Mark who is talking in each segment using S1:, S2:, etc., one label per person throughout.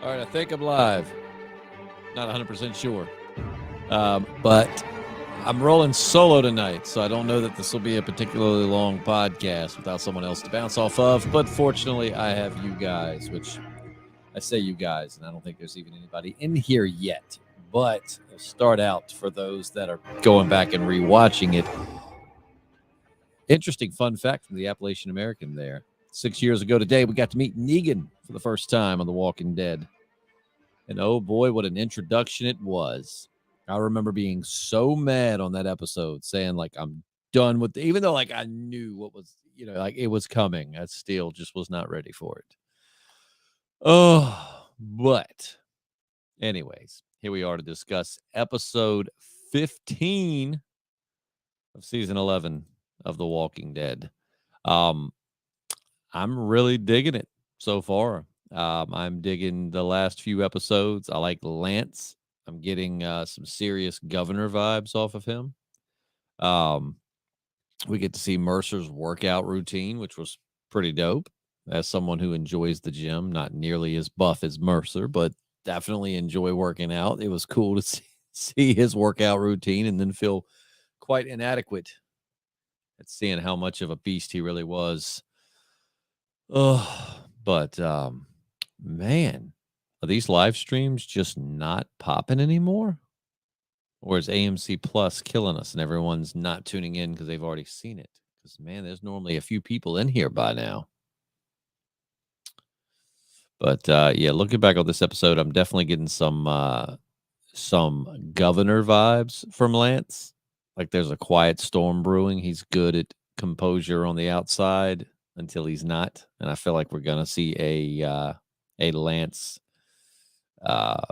S1: All right, I think I'm live. Not 100% sure. But I'm rolling solo tonight, so I don't know that this will be a particularly long podcast without someone else to bounce off of. But fortunately, I have you guys, which I say you guys, and I don't think there's even anybody in here yet. But I'll start out for those that are going back and rewatching it. Interesting fun fact from the Appalachian American there. 6 years ago today, we got to meet Negan for the first time on The Walking Dead. And oh boy, what an introduction it was. I remember being so mad on that episode, saying, like, I'm done with even though, like, I knew what was, like, it was coming. I still just was not ready for it. Oh, but anyways, here we are to discuss episode 15 of season 11 of The Walking Dead. I'm really digging it so far. I'm digging the last few episodes. I like Lance. I'm getting some serious governor vibes off of him. We get to see Mercer's workout routine, which was pretty dope. As someone who enjoys the gym, not nearly as buff as Mercer, but definitely enjoy working out. It was cool to see his workout routine and then feel quite inadequate at seeing how much of a beast he really was. Oh, but man, are these live streams just not popping anymore? Or is AMC Plus killing us and everyone's not tuning in because they've already seen it? Because, man, there's normally a few people in here by now. But, yeah, looking back on this episode, I'm definitely getting some governor vibes from Lance. Like there's a quiet storm brewing. He's good at composure on the outside until he's not. And I feel like we're going to see a Lance what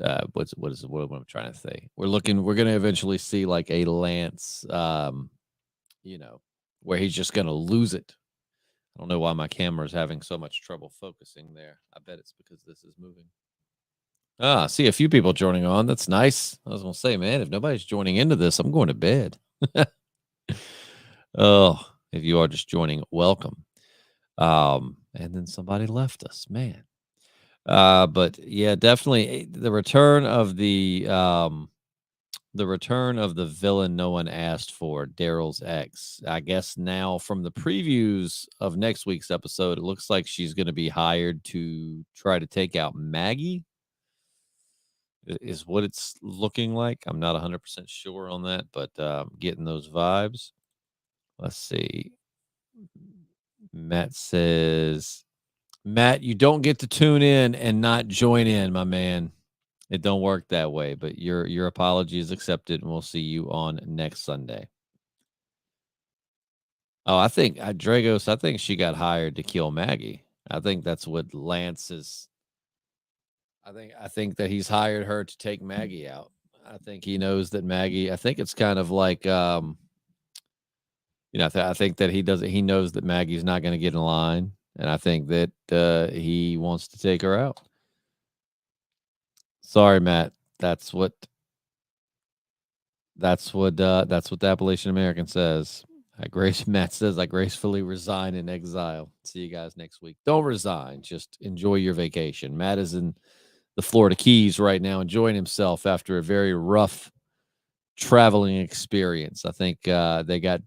S1: am I trying to say? We're going to eventually see like a Lance, where he's just going to lose it. I don't know why my camera is having so much trouble focusing there. I bet it's because this is moving. I see a few people joining on. That's nice. I was going to say, man, if nobody's joining into this, I'm going to bed. Oh, if you are just joining, welcome. And then somebody left us, man. But yeah, definitely the return of the villain no one asked for, Daryl's ex. I guess now from the previews of next week's episode, it looks like she's going to be hired to try to take out Maggie. Is what it's looking like. I'm not 100% sure on that, but getting those vibes. Let's see. Matt says, Matt, you don't get to tune in and not join in, my man. It don't work that way, but your apology is accepted, and we'll see you on next Sunday. Oh, I think Dragos, I think she got hired to kill Maggie. I think that's what Lance is. I think that he's hired her to take Maggie out. I think he knows that Maggie. I think it's kind of like, I think that he knows that Maggie's not going to get in line, and I think that he wants to take her out. Sorry, Matt. That's what the Appalachian American says. Matt says, I gracefully resign in exile. See you guys next week. Don't resign. Just enjoy your vacation. Matt is in the Florida Keys right now, enjoying himself after a very rough traveling experience. I think the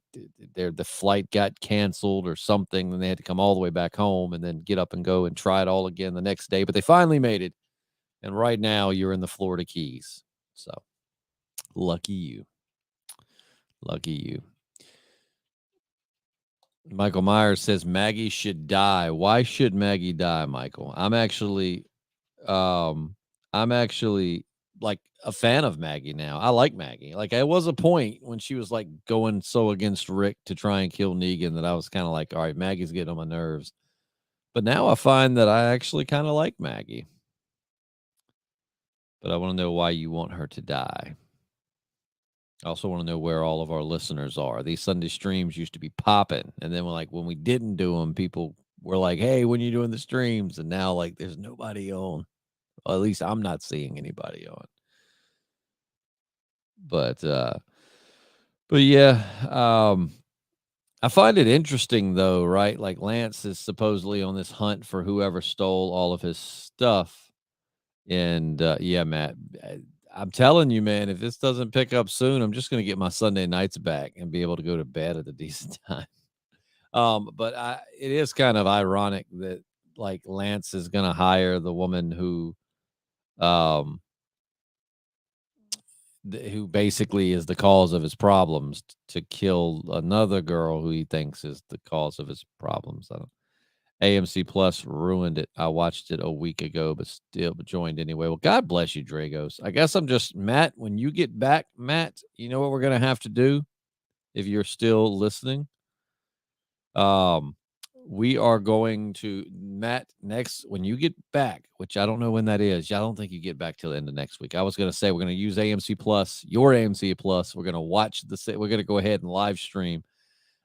S1: flight got canceled or something, and they had to come all the way back home and then get up and go and try it all again the next day. But they finally made it. And right now you're in the Florida Keys. So lucky you. Lucky you. Michael Myers says Maggie should die. Why should Maggie die, Michael? I'm actually like a fan of Maggie now. I like Maggie. Like, it was a point when she was like going so against Rick to try and kill Negan that I was kind of like, all right, Maggie's getting on my nerves. But now I find that I actually kind of like Maggie. But I want to know why you want her to die. I also want to know where all of our listeners are. These Sunday streams used to be popping. And then when we didn't do them, people were like, hey, when are you doing the streams? And now, like, there's nobody on. Well, at least I'm not seeing anybody on. But yeah, I find it interesting though, right? Like Lance is supposedly on this hunt for whoever stole all of his stuff. And yeah, Matt, I'm telling you, man, if this doesn't pick up soon, I'm just going to get my Sunday nights back and be able to go to bed at a decent time. But it is kind of ironic that like Lance is going to hire the woman um, who basically is the cause of his problems to kill another girl who he thinks is the cause of his problems. I don't AMC Plus ruined it. I watched it a week ago, but still joined anyway. Well, God bless you, Dragos. I guess I'm just Matt. When you get back, Matt, you know what we're gonna have to do if you're still listening. Um, we are going to Matt next when you get back, which I don't know when that is. I don't think you get back till the end of next week. I was gonna say we're gonna use AMC Plus, your AMC Plus. We're gonna watch the. We're gonna go ahead and live stream.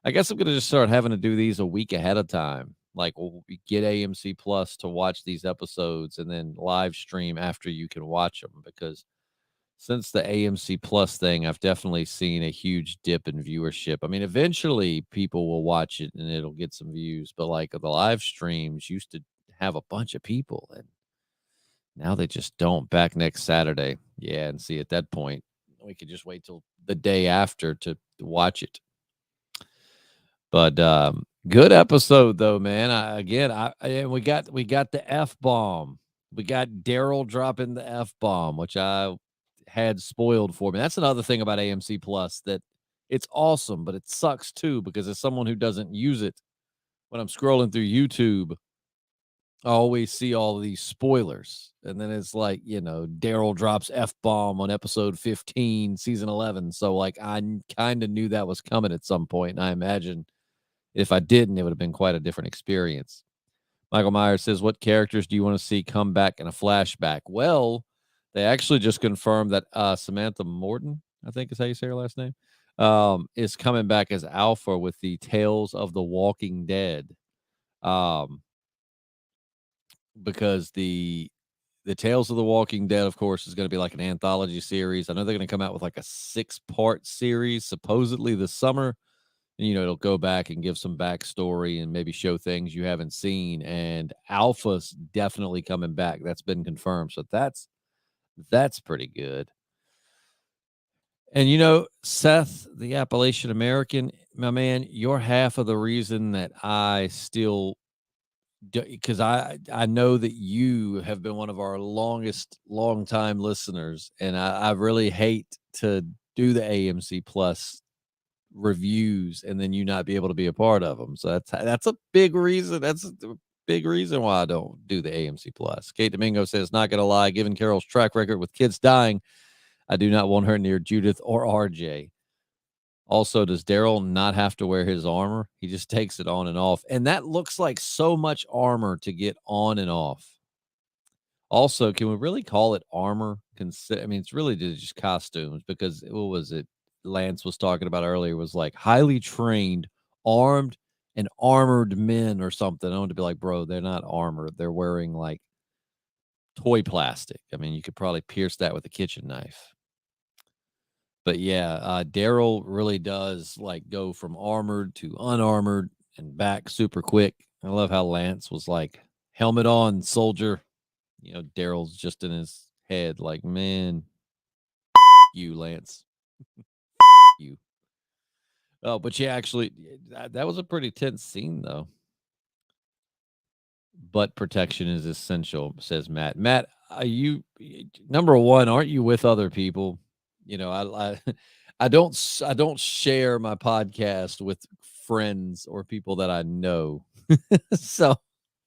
S1: I guess I'm gonna just start having to do these a week ahead of time. Like, we get AMC Plus to watch these episodes and then live stream after you can watch them. Because since the AMC Plus thing, I've definitely seen a huge dip in viewership. I mean, eventually people will watch it and it'll get some views, but like the live streams used to have a bunch of people, and now they just don't. Back next Saturday, yeah, and see at that point we could just wait till the day after to watch it. But good episode though, man. And we got the F bomb. We got Daryl dropping the F bomb, which I had spoiled for me. That's another thing about AMC Plus, that it's awesome, but it sucks too, because as someone who doesn't use it, when I'm scrolling through YouTube, I always see all of these spoilers. And then it's like, Daryl drops F bomb on episode 15, season 11. So like I kind of knew that was coming at some point, and I imagine if I didn't, it would have been quite a different experience. Michael Myers says, "What characters do you want to see come back in a flashback?" Well, they actually just confirmed that Samantha Morton, I think is how you say her last name, is coming back as Alpha with the Tales of the Walking Dead. Um, because the Tales of the Walking Dead, of course, is going to be like an anthology series. I know they're going to come out with like a 6-part series, supposedly this summer. And, it'll go back and give some backstory and maybe show things you haven't seen. And Alpha's definitely coming back. That's been confirmed. So that's pretty good. And Seth, the Appalachian American, my man, you're half of the reason that I still, because I know that you have been one of our long time listeners, and I really hate to do the AMC Plus reviews and then you not be able to be a part of them. So that's a big reason. That's a big reason why I don't do the AMC Plus. Kate Domingo says, "Not gonna lie, given Carol's track record with kids dying, I do not want her near Judith or RJ. Also, does Daryl not have to wear his armor? He just takes it on and off. And that looks like so much armor to get on and off. Also, can we really call it armor? I mean, it's really just costumes, because what was it Lance was talking about earlier was like highly trained, armed, and armored men or something. I want to be like, bro, they're not armored. They're wearing like toy plastic. I mean, you could probably pierce that with a kitchen knife. But yeah, Daryl really does like go from armored to unarmored and back super quick. I love how Lance was like, helmet on, soldier. Daryl's just in his head like, man, you, Lance. You. Oh, but yeah, actually, that was a pretty tense scene, though. Butt protection is essential, says Matt. Matt, are you number one? Aren't you with other people? I I don't share my podcast with friends or people that I know. So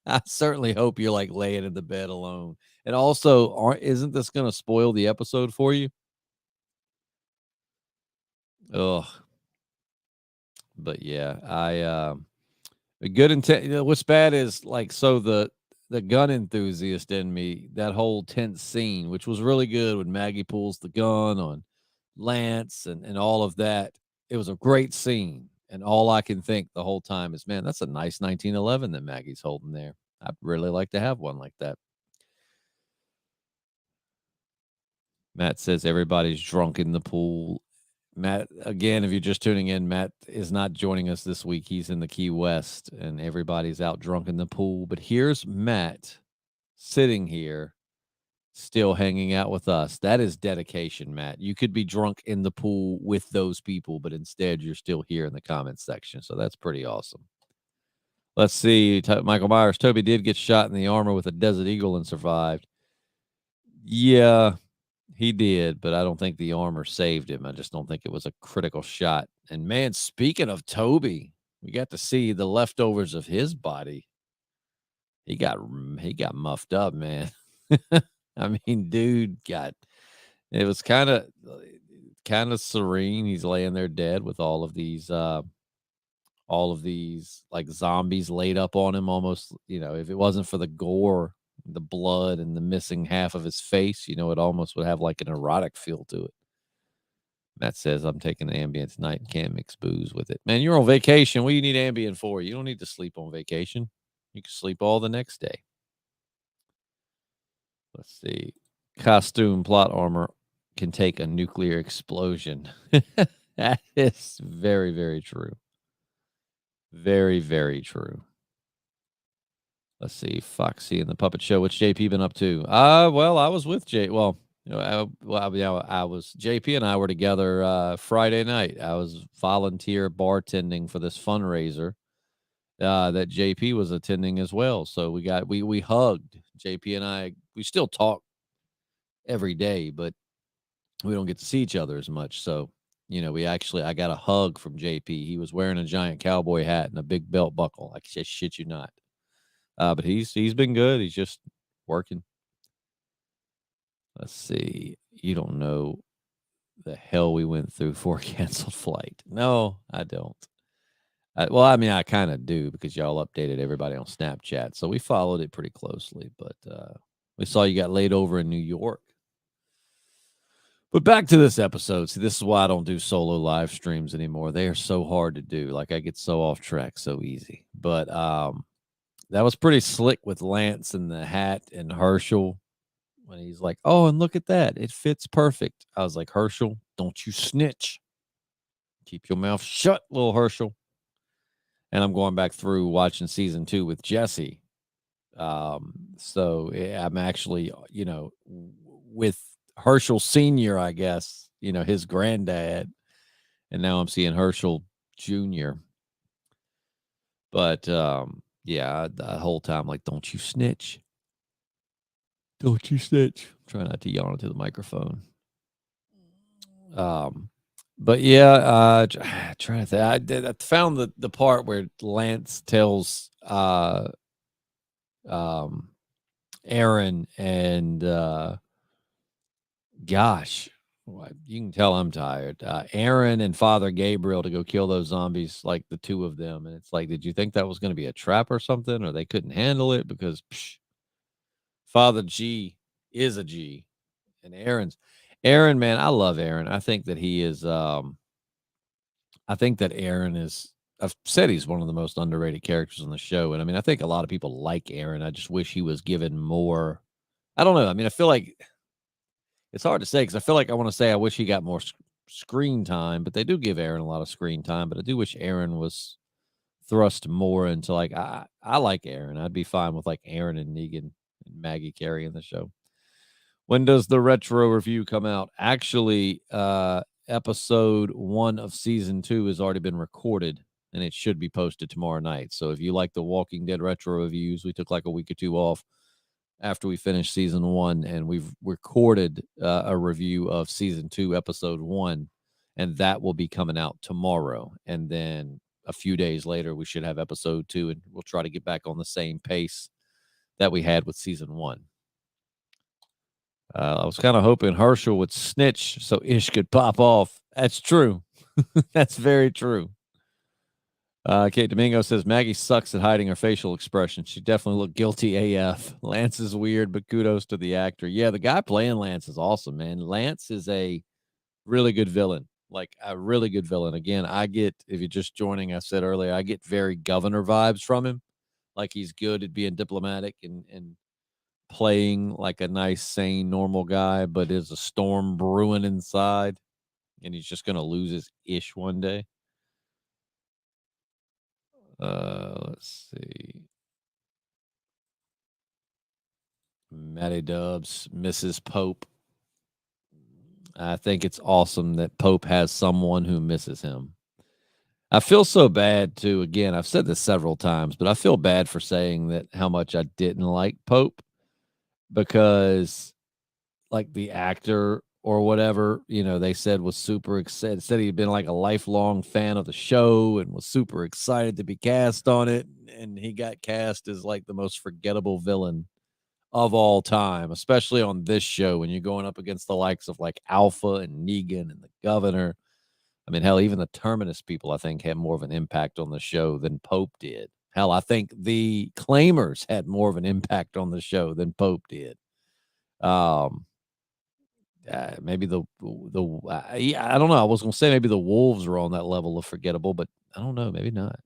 S1: I certainly hope you're like laying in the bed alone. And also, isn't this going to spoil the episode for you? Ugh. But yeah, a good intent. What's bad is like, so the gun enthusiast in me, that whole tense scene, which was really good when Maggie pulls the gun on Lance and all of that. It was a great scene. And all I can think the whole time is, man, that's a nice 1911 that Maggie's holding there. I'd really like to have one like that. Matt says everybody's drunk in the pool. Matt, again, if you're just tuning in, Matt is not joining us this week. He's in the Key West, and everybody's out drunk in the pool. But here's Matt sitting here, still hanging out with us. That is dedication, Matt. You could be drunk in the pool with those people, but instead you're still here in the comments section. So that's pretty awesome. Let's see. Michael Myers, Toby did get shot in the armor with a Desert Eagle and survived. Yeah, he did, but I don't think the armor saved him. I just don't think it was a critical shot. And man, speaking of Toby, we got to see the leftovers of his body. He got muffed up, man. I mean, dude it was kind of serene. He's laying there dead with all of these like zombies laid up on him almost, if it wasn't for the gore, the blood, and the missing half of his face, it almost would have like an erotic feel to it. Matt says, I'm taking Ambien tonight and can't mix booze with it. Man, you're on vacation. What do you need Ambien for? You don't need to sleep on vacation. You can sleep all the next day. Let's see. Costume plot armor can take a nuclear explosion. That is very, very true. Very, very true. Let's see. Foxy and the Puppet Show. What's JP been up to? Well, I was with J. Well, I was. JP and I were together Friday night. I was volunteer bartending for this fundraiser that JP was attending as well. So we hugged. JP and I. We still talk every day, but we don't get to see each other as much. So I got a hug from JP. He was wearing a giant cowboy hat and a big belt buckle. I just shit you not. But he's been good. He's just working. Let's see. You don't know the hell we went through for a canceled flight. No, I don't. I kind of do because y'all updated everybody on Snapchat. So we followed it pretty closely. But we saw you got laid over in New York. But back to this episode. See, this is why I don't do solo live streams anymore. They are so hard to do. Like, I get so off track so easy. But that was pretty slick with Lance and the hat and Herschel when he's like, oh, and look at that. It fits perfect. I was like, Herschel, don't you snitch. Keep your mouth shut, little Herschel. And I'm going back through watching season 2 with Jesse. So I'm actually, with Herschel Sr., I guess, his granddad. And now I'm seeing Herschel Jr. But, yeah, the whole time, like, don't you snitch. Don't you snitch. Try not to yawn into the microphone. But yeah, trying to think. I found the part where Lance tells Aaron and gosh, you can tell I'm tired. Aaron and Father Gabriel to go kill those zombies, like the two of them. And it's like, did you think that was going to be a trap or something, or they couldn't handle it? Because Father G is a G, and Aaron, man, I love Aaron. I think that he is. I think that Aaron is. I've said he's one of the most underrated characters on the show, and I mean, I think a lot of people like Aaron. I just wish he was given more. I don't know. I mean, I feel like it's hard to say because I feel like I want to say I wish he got more screen time, but they do give Aaron a lot of screen time. But I do wish Aaron was thrust more into like I like Aaron. I'd be fine with like Aaron and Negan and Maggie carrying the show. When does the retro review come out? Actually, episode 1 of season 2 has already been recorded, and it should be posted tomorrow night. So if you like the Walking Dead retro reviews, we took like a week or two off after we finished season 1, and we've recorded a review of season 2, episode 1, and that will be coming out tomorrow. And then a few days later, we should have episode 2, and we'll try to get back on the same pace that we had with season 1. I was kind of hoping Herschel would snitch so Ish could pop off. That's true. That's very true. Kate Domingo says Maggie sucks at hiding her facial expression. She definitely looked guilty AF. Lance is weird, but kudos to the actor. Yeah, the guy playing Lance is awesome, man. Lance is a really good villain, like a really good villain. Again, if you're just joining, I said earlier, I get very Governor vibes from him. Like he's good at being diplomatic and playing like a nice, sane, normal guy, but there's a storm brewing inside. and he's just going to lose his ish one day. Let's see. Matty Dubs, Mrs. Pope. I think it's awesome that Pope has someone who misses him. I feel so bad too. Again, I've said this several times, but I feel bad for saying that how much I didn't like Pope because, like, the actor or whatever, they said was super excited. Said he'd been like a lifelong fan of the show and was super excited to be cast on it. And he got cast as like the most forgettable villain of all time, especially on this show when you're going up against the likes of like Alpha and Negan and the Governor. I mean, hell, even the Terminus people, I think, had more of an impact on the show than Pope did. Hell, I think the Claimers had more of an impact on the show than Pope did. Maybe yeah, I don't know. I was gonna say maybe the Wolves are on that level of forgettable, but I don't know. Maybe not.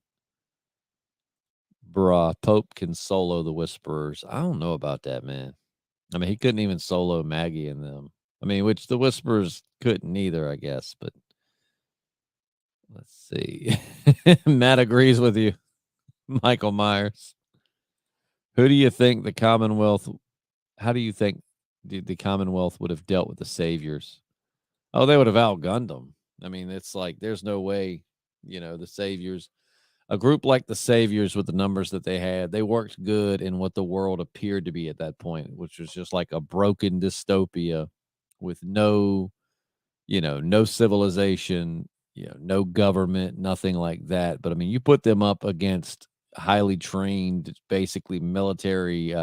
S1: Bruh, Pope can solo the Whisperers. I don't know about that, man. I mean, he couldn't even solo Maggie and them. I mean, which the Whisperers couldn't either, I guess. But let's see. Matt agrees with you, Michael Myers. Who do you think the Commonwealth? How do you think the Commonwealth would have dealt with the Saviors? Oh, they would have outgunned them. I mean, it's like there's no way, the Saviors, a group like the Saviors with the numbers that they had, they worked good in what the world appeared to be at that point, which was just like a broken dystopia with no civilization, no government, nothing like that. But I mean, you put them up against highly trained, basically military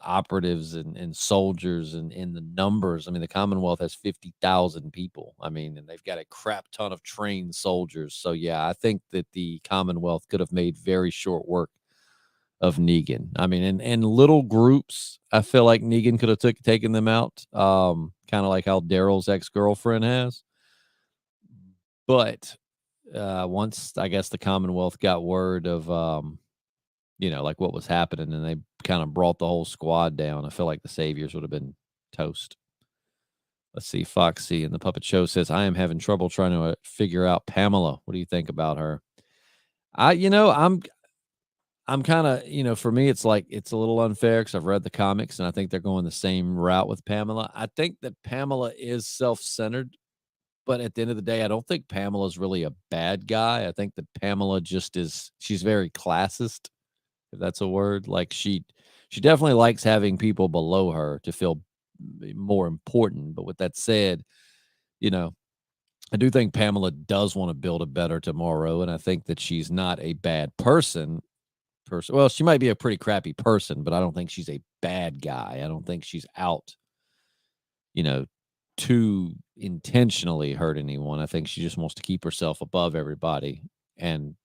S1: operatives and soldiers and in the numbers. I mean, the Commonwealth has 50,000 people. I mean, and they've got a crap ton of trained soldiers. So yeah, I think that the Commonwealth could have made very short work of Negan. I mean, in little groups, I feel like Negan could have taken them out. Kind of like how Daryl's ex-girlfriend has. But once I guess the Commonwealth got word of like what was happening, and they kind of brought the whole squad down, I feel like the Saviors would have been toast. Let's see. Foxy in the Puppet Show says, I am having trouble trying to figure out Pamela. What do you think about her? I'm kind of, for me, it's like it's a little unfair because I've read the comics and I think they're going the same route with Pamela. I think that Pamela is self-centered, but at the end of the day, I don't think Pamela's really a bad guy. I think that Pamela she's very classist, if that's a word. Like she definitely likes having people below her to feel more important. But with that said, I do think Pamela does want to build a better tomorrow, and I think that she's not a bad person. Well, she might be a pretty crappy person, but I don't think she's a bad guy. I don't think she's out, to intentionally hurt anyone. I think she just wants to keep herself above everybody. And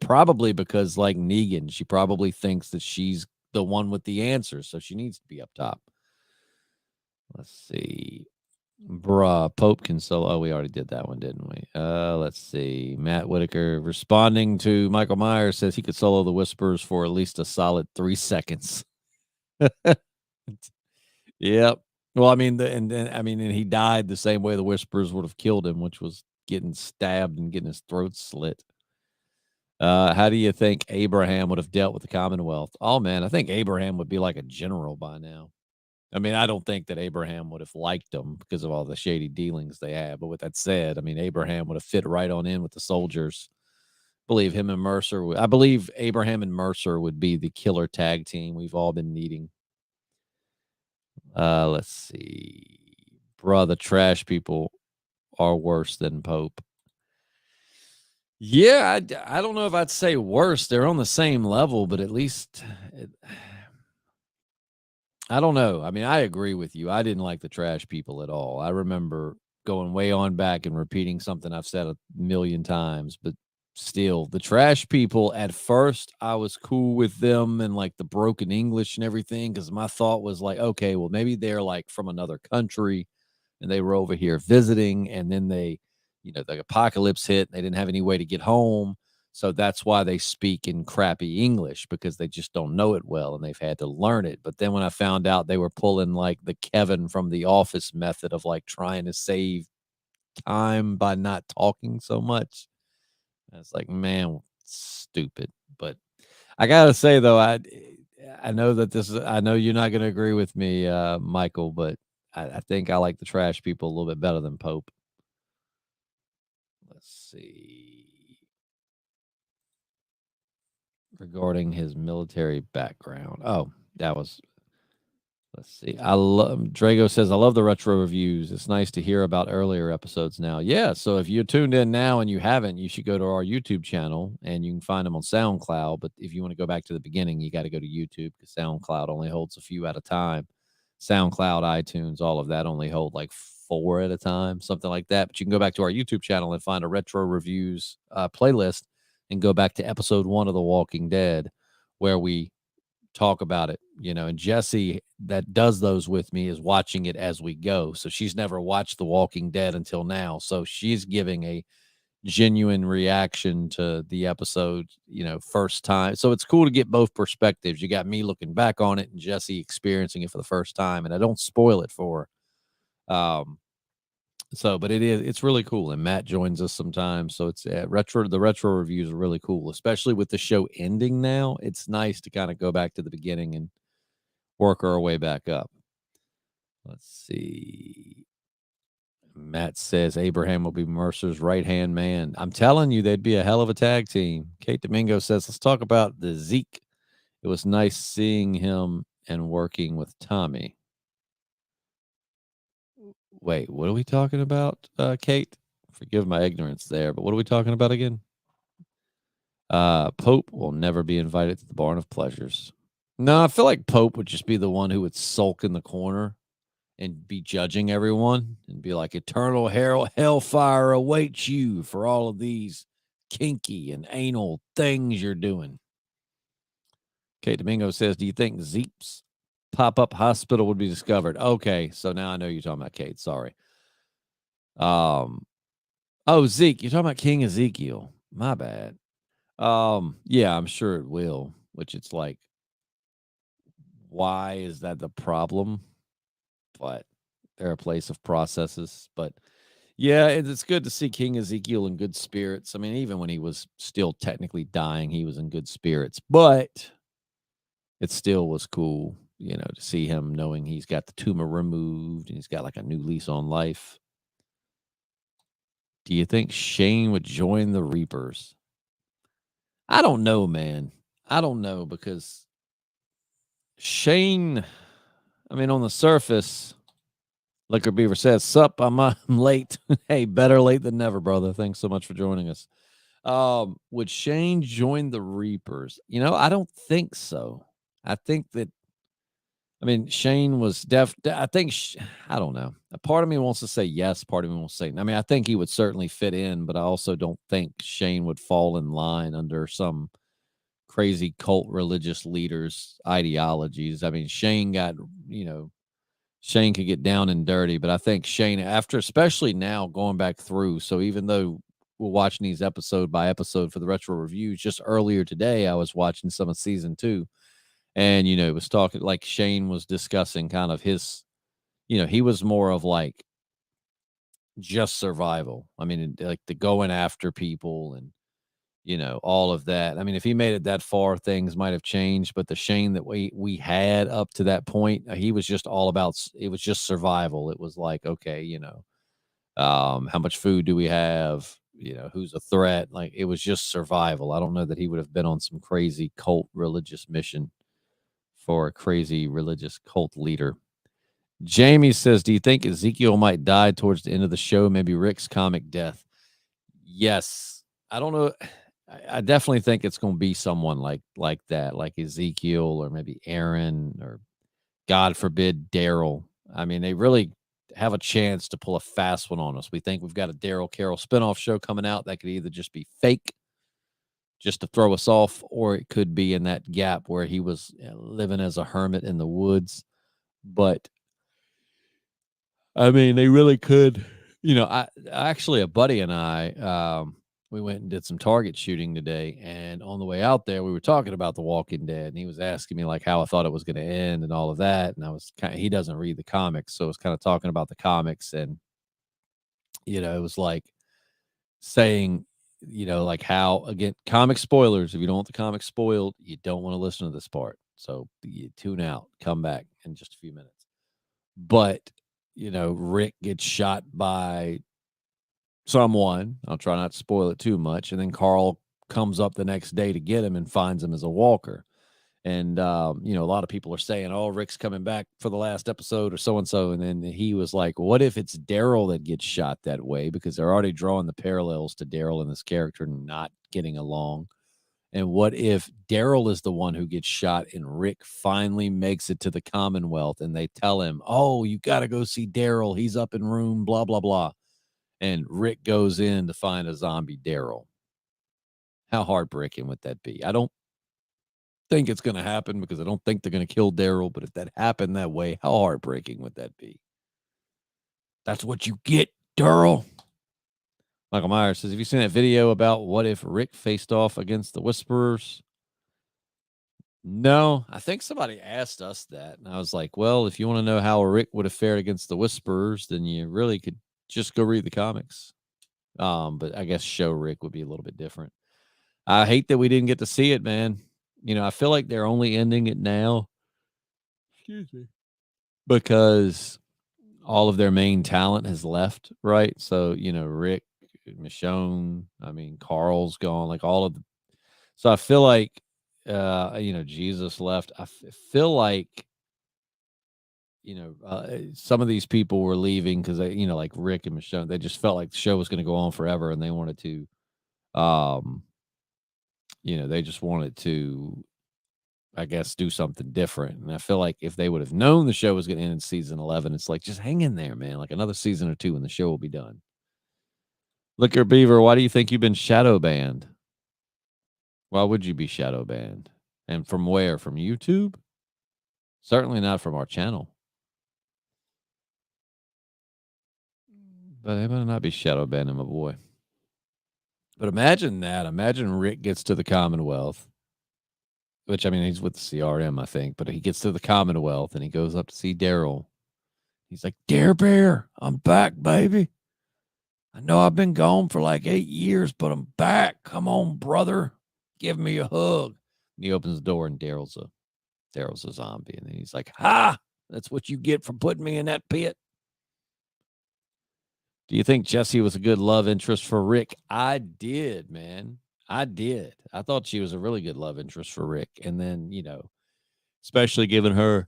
S1: probably because, like Negan, she probably thinks that she's the one with the answers, so she needs to be up top. Let's see. Bruh, Pope can solo. Oh, we already did that one, didn't we? Let's see. Matt Whitaker responding to Michael Myers says he could solo the Whispers for at least a solid 3 seconds. Yep. Well, I mean, and he died the same way the Whispers would have killed him, which was getting stabbed and getting his throat slit. How do you think Abraham would have dealt with the Commonwealth? Oh man, I think Abraham would be like a general by now. I mean, I don't think that Abraham would have liked them because of all the shady dealings they had. But with that said, I mean, Abraham would have fit right on in with the soldiers. I believe Abraham and Mercer would be the killer tag team we've all been needing. Let's see. Bruh, the trash people are worse than Pope. Yeah, I don't know if I'd say worse. They're on the same level, but at least I don't know. I mean, I agree with you. I didn't like the trash people at all. I remember going way on back and repeating something I've said a million times, but still, the trash people, at first, I was cool with them and like the broken English and everything because my thought was like, okay, well, maybe they're like from another country and they were over here visiting, and then the apocalypse hit and they didn't have any way to get home. So that's why they speak in crappy English, because they just don't know it well and they've had to learn it. But then when I found out they were pulling like the Kevin from The Office method of like trying to save time by not talking so much. And it's like, man, stupid. But I gotta say though, I know that I know you're not gonna agree with me, Michael, but I think I like the trash people a little bit better than Pope. Let's see. Regarding his military background. Oh, that was let's see. I love Drago says, I love the retro reviews. It's nice to hear about earlier episodes now. Yeah. So if you're tuned in now and you haven't, you should go to our YouTube channel and you can find them on SoundCloud. But if you want to go back to the beginning, you got to go to YouTube because SoundCloud only holds a few at a time. SoundCloud, iTunes, all of that only hold like 4 at a time, something like that. But you can go back to our YouTube channel and find a retro reviews playlist and go back to episode 1 of The Walking Dead, where we talk about it, and Jesse that does those with me is watching it as we go. So she's never watched The Walking Dead until now. So she's giving a genuine reaction to the episode, first time. So it's cool to get both perspectives. You got me looking back on it and Jesse experiencing it for the first time, and I don't spoil it for her. But it's really cool. And Matt joins us sometimes. So it's the retro reviews are really cool, especially with the show ending now. It's nice to kind of go back to the beginning and work our way back up. Let's see. Matt says Abraham will be Mercer's right-hand man. I'm telling you, they'd be a hell of a tag team. Kate Domingo says, let's talk about the Zeke. It was nice seeing him and working with Tommy. Wait, what are we talking about, Kate? Forgive my ignorance there, but what are we talking about again? Pope will never be invited to the Barn of Pleasures. No, I feel like Pope would just be the one who would sulk in the corner and be judging everyone and be like, eternal hellfire awaits you for all of these kinky and anal things you're doing. Kate Domingo says, do you think Zeke's pop-up hospital would be discovered? Okay, so now I know you're talking about Kate. Sorry. Oh, Zeke, you're talking about King Ezekiel. My bad. Yeah, I'm sure it will, which it's like, why is that the problem? But they're a place of processes. But yeah, it's good to see King Ezekiel in good spirits. I mean, even when he was still technically dying, he was in good spirits. But it still was cool, to see him knowing he's got the tumor removed and he's got like a new lease on life. Do you think Shane would join the Reapers? I don't know, man. I don't know because Shane, I mean, on the surface, Liquor Beaver says, sup, I'm late. Hey, better late than never, brother. Thanks so much for joining us. Would Shane join the Reapers? I don't think so. I think that, Shane was I think, I don't know. A part of me wants to say yes. Part of me wants to say, I think he would certainly fit in, but I also don't think Shane would fall in line under some crazy cult religious leaders' ideologies. Shane got, Shane could get down and dirty, but I think Shane, after, especially now going back through, so even though we're watching these episode by episode for the retro reviews, just earlier today, I was watching some of season 2, and, it was talking like Shane was discussing kind of his, he was more of like just survival. Like the going after people and, all of that. If he made it that far, things might have changed, but the Shane that we had up to that point, he was just all about, it was just survival. It was like, okay, how much food do we have? Who's a threat? Like, it was just survival. I don't know that he would have been on some crazy cult religious mission for a crazy religious cult leader. Jamie says, do you think Ezekiel might die towards the end of the show? Maybe Rick's comic death? Yes. I don't know. I definitely think it's going to be someone like that, like Ezekiel or maybe Aaron or, God forbid, Daryl. They really have a chance to pull a fast one on us. We think we've got a Daryl Carroll spinoff show coming out that could either just be fake, just to throw us off, or it could be in that gap where he was living as a hermit in the woods. But they really could. I actually, a buddy and I, we went and did some target shooting today, and on the way out there, we were talking about The Walking Dead, and he was asking me like how I thought it was going to end and all of that, and I was he doesn't read the comics, so I was kind of talking about the comics, and It was like saying, like how, again, comic spoilers. If you don't want the comic spoiled, you don't want to listen to this part. So you tune out, come back in just a few minutes. But, Rick gets shot by someone. I'll try not to spoil it too much. And then Carl comes up the next day to get him and finds him as a walker. And, a lot of people are saying, oh, Rick's coming back for the last episode or so-and-so. And then he was like, what if it's Daryl that gets shot that way? Because they're already drawing the parallels to Daryl and this character not getting along. And what if Daryl is the one who gets shot and Rick finally makes it to the Commonwealth and they tell him, oh, you got to go see Daryl. He's up in room, blah, blah, blah. And Rick goes in to find a zombie Daryl. How heartbreaking would that be? I don't think it's going to happen because I don't think they're going to kill Daryl. But if that happened that way, how heartbreaking would that be? That's what you get, Daryl. Michael Myers says, have you seen that video about what if Rick faced off against the Whisperers? No, I think somebody asked us that. And I was like, well, if you want to know how Rick would have fared against the Whisperers, then you really could just go read the comics. But I guess show Rick would be a little bit different. I hate that we didn't get to see it, man. I feel like they're only ending it now. Excuse me. Because all of their main talent has left, right? So, Rick, Michonne, Carl's gone, like all of the. So I feel like, Jesus left. I feel like, some of these people were leaving because they, like Rick and Michonne, they just felt like the show was going to go on forever and they wanted to, they just wanted to, I guess, do something different. And I feel like if they would have known the show was going to end in season 11, it's like, just hang in there, man. Like another season or two and the show will be done. Liquor Beaver, why do you think you've been shadow banned? Why would you be shadow banned? And from where? From YouTube? Certainly not from our channel. But they better not be shadow banning my boy. But imagine that. Imagine Rick gets to the Commonwealth, which, he's with the CRM, I think. But he gets to the Commonwealth and he goes up to see Daryl. He's like, Dare Bear, I'm back, baby. I know I've been gone for like 8 years, but I'm back. Come on, brother. Give me a hug. And he opens the door and Daryl's a zombie. And then he's like, ha, that's what you get for putting me in that pit. Do you think Jessie was a good love interest for Rick? I did, man. I did. I thought she was a really good love interest for Rick. And then, especially given her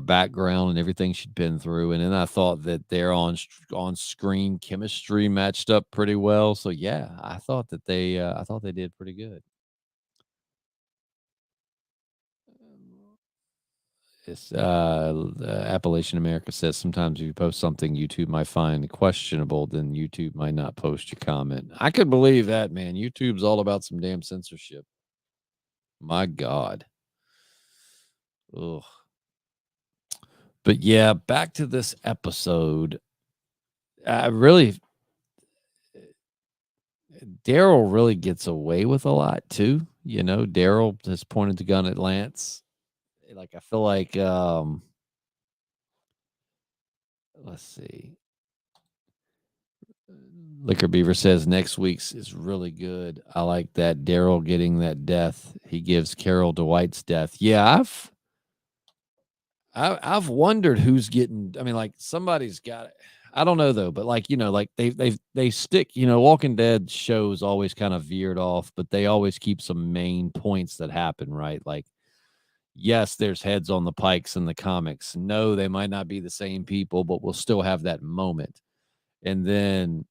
S1: background and everything she'd been through. And then I thought that their on-screen chemistry matched up pretty well. So yeah, I thought that they did pretty good. It's Appalachian America says sometimes if you post something YouTube might find questionable, then YouTube might not post your comment. I could believe that, man. YouTube's all about some damn censorship. My God. Ugh. But yeah, back to this episode. Daryl really gets away with a lot too. Daryl has pointed the gun at Lance. Like, I feel like, let's see. Liquor Beaver says next week's is really good. I like that Daryl getting that death. He gives Carol Dwight's death. Yeah, I've wondered who's getting. Like somebody's got it. I don't know though, but like they stick. Walking Dead shows always kind of veered off, but they always keep some main points that happen, right? Like, yes, there's heads on the pikes in the comics. No, they might not be the same people, but we'll still have that moment. And then,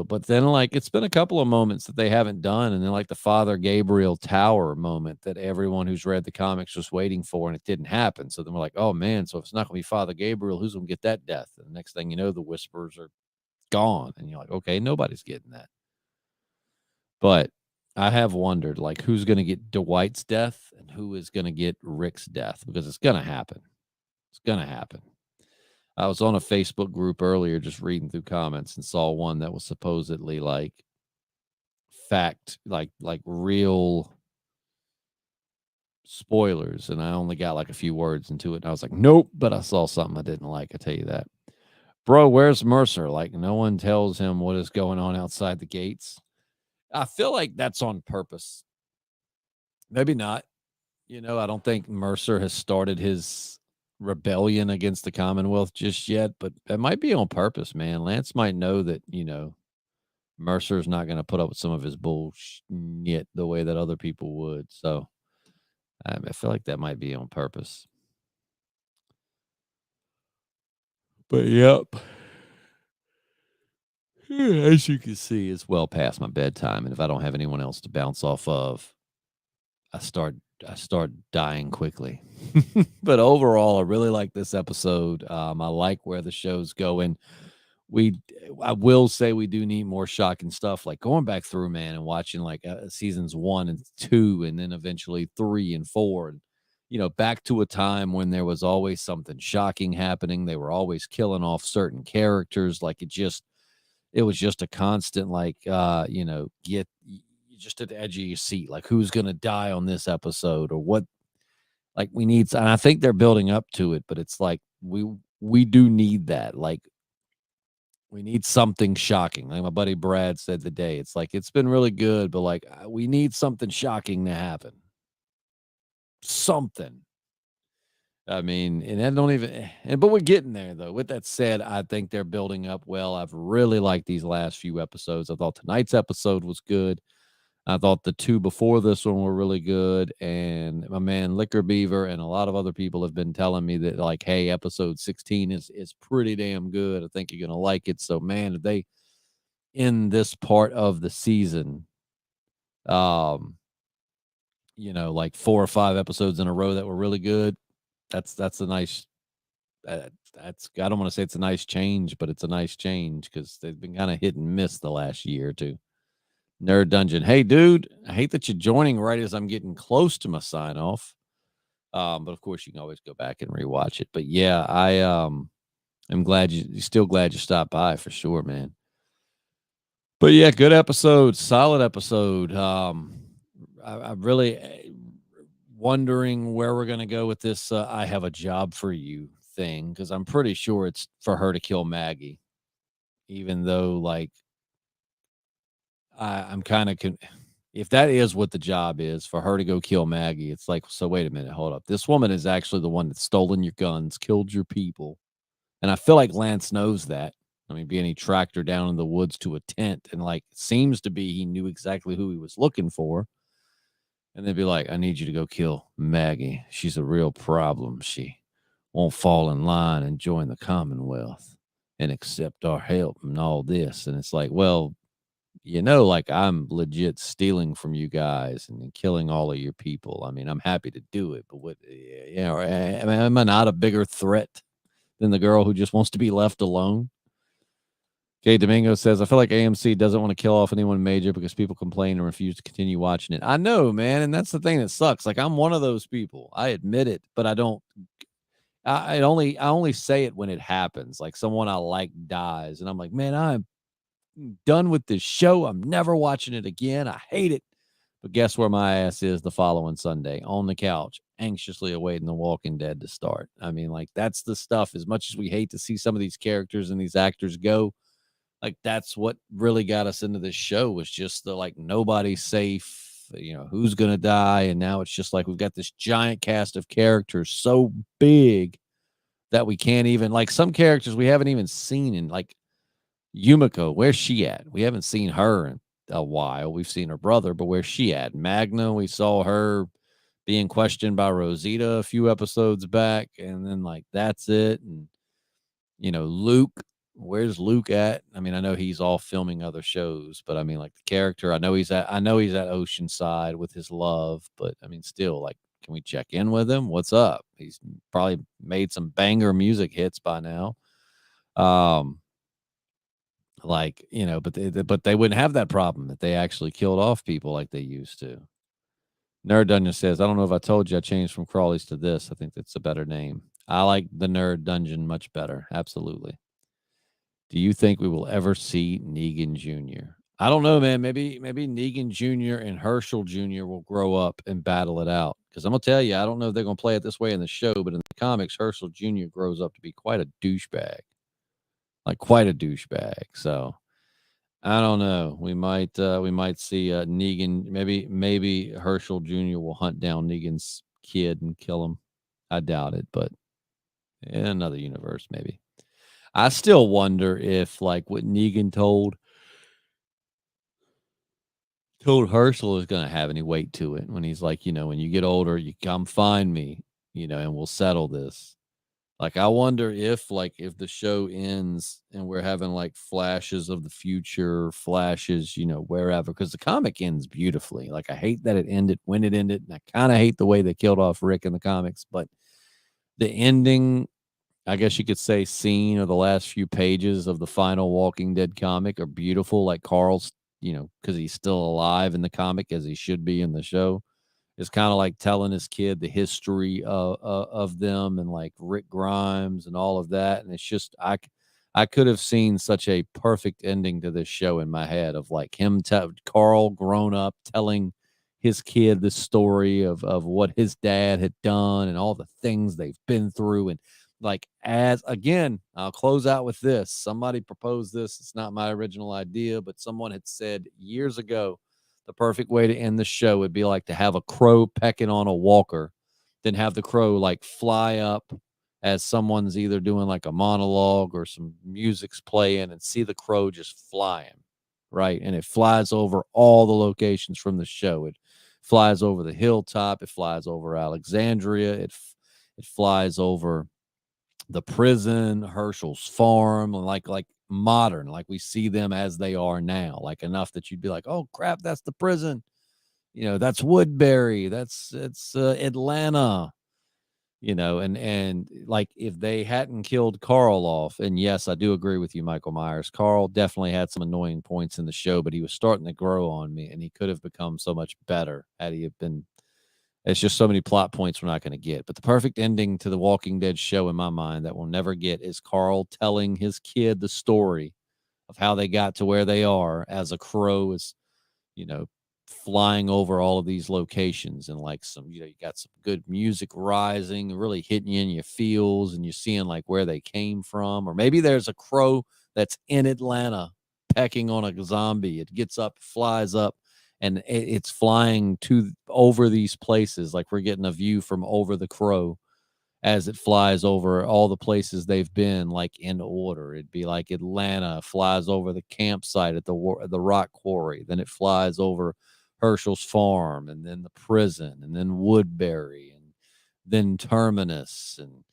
S1: but then like it's been a couple of moments that they haven't done. And then like the Father Gabriel Tower moment that everyone who's read the comics was waiting for and it didn't happen. So then we're like, oh man, so if it's not going to be Father Gabriel, who's going to get that death? And the next thing you know, the Whispers are gone. And you're like, okay, nobody's getting that. But I have wondered like who's going to get Dwight's death and who is going to get Rick's death, because it's going to happen. It's going to happen. I was on a Facebook group earlier just reading through comments and saw one that was supposedly like fact, like real spoilers. And I only got like a few words into it. And I was like, nope, but I saw something I didn't like. I tell you that. bro, where's Mercer? Like, no one tells him what is going on outside the gates. I feel like that's on purpose. Maybe not. I don't think Mercer has started his rebellion against the Commonwealth just yet, but it might be on purpose, man. Lance might know that, Mercer's not going to put up with some of his bullshit the way that other people would. So I feel like that might be on purpose. But yep. As you can see, it's well past my bedtime. And if I don't have anyone else to bounce off of, I start dying quickly. But overall, I really like this episode. I like where the show's going. I will say we do need more shocking stuff, like going back through, man, and watching like seasons 1 and 2, and then eventually 3 and 4, and back to a time when there was always something shocking happening. They were always killing off certain characters. Like it was just a constant, like get just at the edge of your seat, like who's gonna die on this episode or what. Like we need, and I think they're building up to it, but it's like we do need that. Like we need something shocking. Like my buddy Brad said today, it's like it's been really good, but like we need something shocking to happen. Something. I mean, and I don't even, but we're getting there though. With that said, I think they're building up well. I've really liked these last few episodes. I thought tonight's episode was good. I thought the 2 before this one were really good. And my man Liquor Beaver and a lot of other people have been telling me that, like, hey, episode 16 is pretty damn good. I think you're gonna like it. So, man, if they in this part of the season, like 4 or 5 episodes in a row that were really good, that's a nice. That's I don't want to say it's a nice change, but it's a nice change because they've been kind of hit and miss the last year or two. Nerd Dungeon. Hey, dude, I hate that you're joining right as I'm getting close to my sign off. But of course, you can always go back and rewatch it. But yeah, I am glad you're still glad you stopped by for sure, man. But yeah, good episode, solid episode. I really wondering where we're gonna go with this. I have a job for you thing because I'm pretty sure it's for her to kill Maggie, even though like I'm kind of if that is what the job is for her to go kill Maggie, it's like, so wait a minute, hold up. This woman is actually the one that's stolen your guns, killed your people. And I feel like Lance knows that. I mean, being he tracked her down in the woods to a tent and like seems to be he knew exactly who he was looking for. And they'd be like, I need you to go kill Maggie. She's a real problem. She won't fall in line and join the Commonwealth and accept our help and all this. And it's like, well, like I'm legit stealing from you guys and killing all of your people. I mean, I'm happy to do it, but am I not a bigger threat than the girl who just wants to be left alone? Okay, Domingo says, I feel like AMC doesn't want to kill off anyone major because people complain and refuse to continue watching it. I know, man, and that's the thing that sucks. Like I'm one of those people. I admit it, but I don't. I only say it when it happens. Like someone I like dies, and I'm like, man, I'm done with this show. I'm never watching it again. I hate it. But guess where my ass is the following Sunday? On the couch, anxiously awaiting The Walking Dead to start. I mean, like, that's the stuff. As much as we hate to see some of these characters and these actors go, like, that's what really got us into this show was just the, like, nobody's safe. Who's going to die? And now it's just like we've got this giant cast of characters so big that we can't even, like, some characters we haven't even seen in, like, Yumiko, where's she at? We haven't seen her in a while. We've seen her brother, but where's she at? Magna, we saw her being questioned by Rosita a few episodes back, and then like that's it. And Luke, where's Luke at? I mean, I know he's all filming other shows, but I mean, like the character, I know he's at Oceanside with his love, but I mean, still, like, can we check in with him? What's up? He's probably made some banger music hits by now. Like, but they wouldn't have that problem if they actually killed off people like they used to. Nerd Dungeon says, I don't know if I told you I changed from Crawlies to this. I think that's a better name. I like the Nerd Dungeon much better. Absolutely. Do you think we will ever see Negan Jr.? I don't know, man. Maybe Negan Jr. and Herschel Jr. will grow up and battle it out. Because I'm going to tell you, I don't know if they're going to play it this way in the show, but in the comics, Herschel Jr. grows up to be quite a douchebag. like quite a douchebag. So I don't know. We might see Negan. Maybe Herschel Jr. will hunt down Negan's kid and kill him. I doubt it, but in another universe, maybe. I still wonder if like what Negan told Herschel is going to have any weight to it when he's like, when you get older, you come find me, and we'll settle this. Like, I wonder if the show ends and we're having like flashes of the future, flashes, wherever, because the comic ends beautifully. Like, I hate that it ended when it ended, and I kind of hate the way they killed off Rick in the comics, but the ending, I guess you could say, scene or the last few pages of the final Walking Dead comic are beautiful. Like Carl's, because he's still alive in the comic as he should be in the show. It's kind of like telling his kid the history of them and like Rick Grimes and all of that. And it's just, I could have seen such a perfect ending to this show in my head of like Carl grown up telling his kid the story of what his dad had done and all the things they've been through. And like, as again, I'll close out with this. Somebody proposed this. It's not my original idea, but someone had said years ago, the perfect way to end the show would be like to have a crow pecking on a walker, then have the crow like fly up as someone's either doing like a monologue or some music's playing, and see the crow just flying, right? And it flies over all the locations from the show. It flies over the hilltop. It flies over Alexandria. It flies over the prison, Herschel's farm, like modern, like we see them as they are now, like enough that you'd be like, oh crap, that's the prison. That's Woodbury. It's Atlanta. And like if they hadn't killed Carl off, and yes, I do agree with you, Michael Myers. Carl definitely had some annoying points in the show, but he was starting to grow on me, and he could have become so much better had he have been. It's just so many plot points we're not going to get. But the perfect ending to the Walking Dead show in my mind that we'll never get is Carl telling his kid the story of how they got to where they are as a crow is, you know, flying over all of these locations, and like some, you got some good music rising, really hitting you in your feels, and you're seeing like where they came from. Or maybe there's a crow that's in Atlanta pecking on a zombie. It gets up, flies up, and it's flying to over these places. Like we're getting a view from over the crow as it flies over all the places they've been, like in order. It'd be like Atlanta flies over the campsite at the rock quarry, then it flies over Herschel's farm, and then the prison, and then Woodbury, and then Terminus, and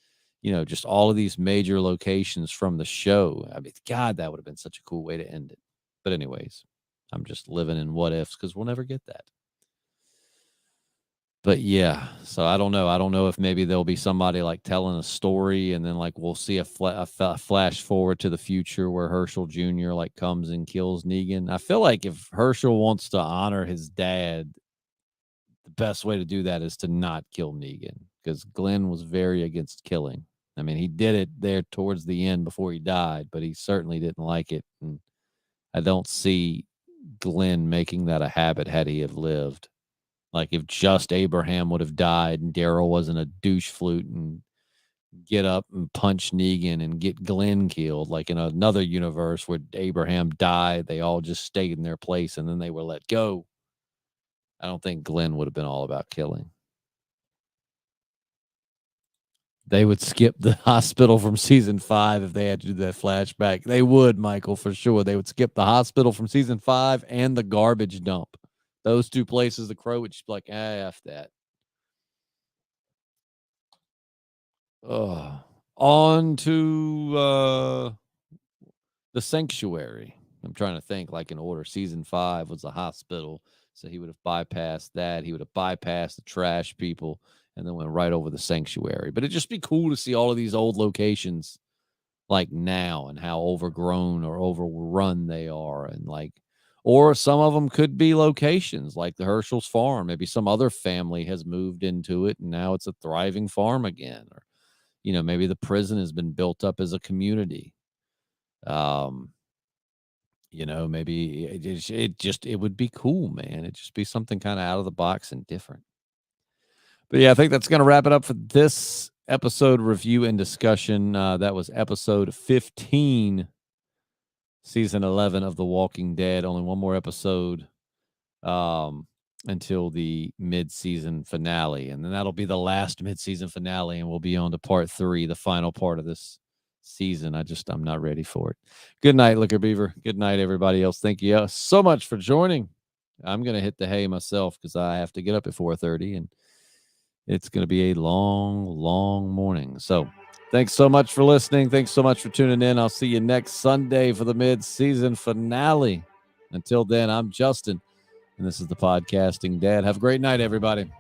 S1: just all of these major locations from the show. I mean, God, that would have been such a cool way to end it. But anyways, I'm just living in what ifs because we'll never get that. But yeah, so I don't know. I don't know if maybe there'll be somebody like telling a story, and then like we'll see a flash forward to the future where Herschel Jr. like comes and kills Negan. I feel like if Herschel wants to honor his dad, the best way to do that is to not kill Negan, because Glenn was very against killing. I mean, he did it there towards the end before he died, but he certainly didn't like it. And I don't see Glenn making that a habit had he have lived. Like if just Abraham would have died and Daryl wasn't a douche flute and get up and punch Negan and get Glenn killed, like in another universe where Abraham died, they all just stayed in their place and then they were let go. I don't think Glenn would have been all about killing. They would skip the hospital from season 5 if they had to do that flashback. They would, Michael, for sure. They would skip the hospital from season 5 and the garbage dump. Those two places, the crow would just be like, F that. On to the sanctuary. I'm trying to think like in order. Season 5 was the hospital, so he would have bypassed that. He would have bypassed the trash people and then went right over the sanctuary. But it'd just be cool to see all of these old locations like now and how overgrown or overrun they are, and like, or some of them could be locations like the Herschel's farm. Maybe some other family has moved into it and now it's a thriving farm again. Or maybe the prison has been built up as a community. Maybe it would be cool, man. It'd just be something kind of out of the box and different. But yeah, I think that's going to wrap it up for this episode review and discussion. That was episode 15 season 11 of The Walking Dead. Only one more episode until the mid-season finale, and then that'll be the last mid-season finale, and we'll be on to part 3, the final part of this season. I'm not ready for it. Good night, Liquor Beaver. Good night, everybody else. Thank you so much for joining. I'm gonna hit the hay myself because I have to get up at 4:30, and it's gonna be a long morning. So thanks so much for listening. Thanks so much for tuning in. I'll see you next Sunday for the mid-season finale. Until then, I'm Justin, and this is the Podcasting Dad. Have a great night, everybody.